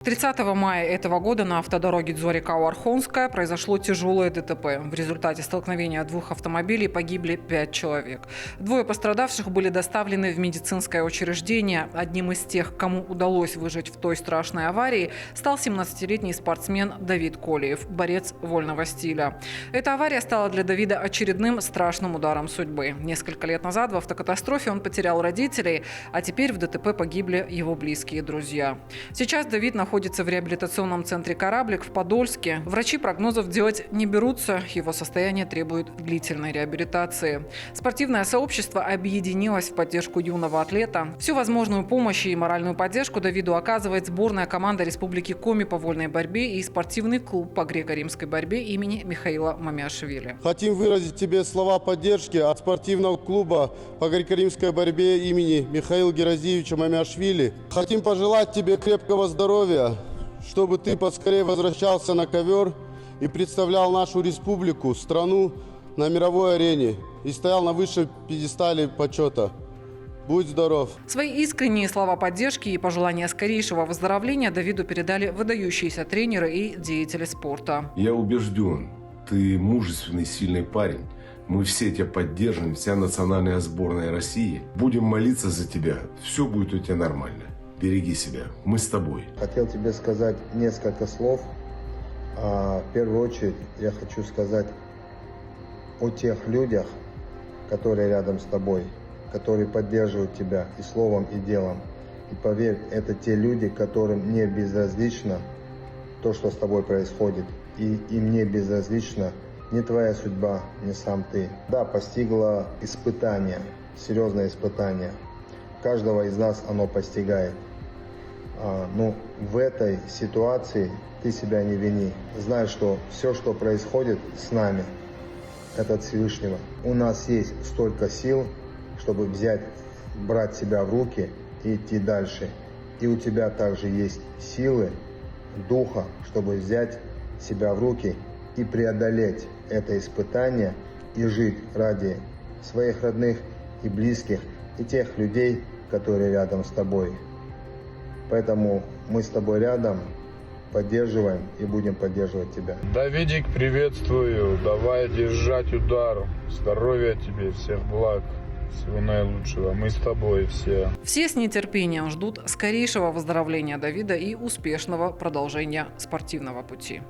30 мая этого года на автодороге Дзорикау-Архонская произошло тяжелое ДТП. В результате столкновения двух автомобилей погибли 5 человек. Двое пострадавших были доставлены в медицинское учреждение. Одним из тех, кому удалось выжить в той страшной аварии, стал 17-летний спортсмен Давид Колиев, борец вольного стиля. Эта авария стала для Давида очередным страшным ударом судьбы. Несколько лет назад в автокатастрофе он потерял родителей, а теперь в ДТП погибли его близкие друзья. Сейчас Давид находится в реабилитационном центре «Кораблик» в Подольске. Врачи прогнозов делать не берутся. Его состояние требует длительной реабилитации. Спортивное сообщество объединилось в поддержку юного атлета. Всю возможную помощь и моральную поддержку Давиду оказывает сборная команда Республики Коми по вольной борьбе и спортивный клуб по греко-римской борьбе имени Михаила Мамиашвили. Хотим выразить тебе слова поддержки от спортивного клуба по греко-римской борьбе имени Михаила Геразиевича Мамиашвили. Хотим пожелать тебе крепкого здоровья, чтобы ты поскорее возвращался на ковер и представлял нашу республику, страну на мировой арене и стоял на высшем пьедестале почета. Будь здоров. Свои искренние слова поддержки и пожелания скорейшего выздоровления Давиду передали выдающиеся тренеры и деятели спорта. Я убежден, ты мужественный, сильный парень. Мы все тебя поддержим, вся национальная сборная России. Будем молиться за тебя. Все будет у тебя нормально. Береги себя. Мы с тобой. Хотел тебе сказать несколько слов. В первую очередь я хочу сказать о тех людях, которые рядом с тобой, которые поддерживают тебя и словом, и делом. И поверь, это те люди, которым не безразлично то, что с тобой происходит. И им не безразлично ни твоя судьба, ни сам ты. Да, постигло испытание, серьезное испытание. Каждого из нас оно постигает. Но в этой ситуации ты себя не вини. Знай, что все, что происходит с нами, это от Всевышнего. У нас есть столько сил, чтобы брать себя в руки и идти дальше. И у тебя также есть силы, духа, чтобы взять себя в руки и преодолеть это испытание и жить ради своих родных и близких, и тех людей, которые рядом с тобой. Поэтому мы с тобой рядом, поддерживаем и будем поддерживать тебя. Давидик, приветствую. Давай держать удар. Здоровья тебе, всех благ. Всего наилучшего. Мы с тобой все. Все с нетерпением ждут скорейшего выздоровления Давида и успешного продолжения спортивного пути.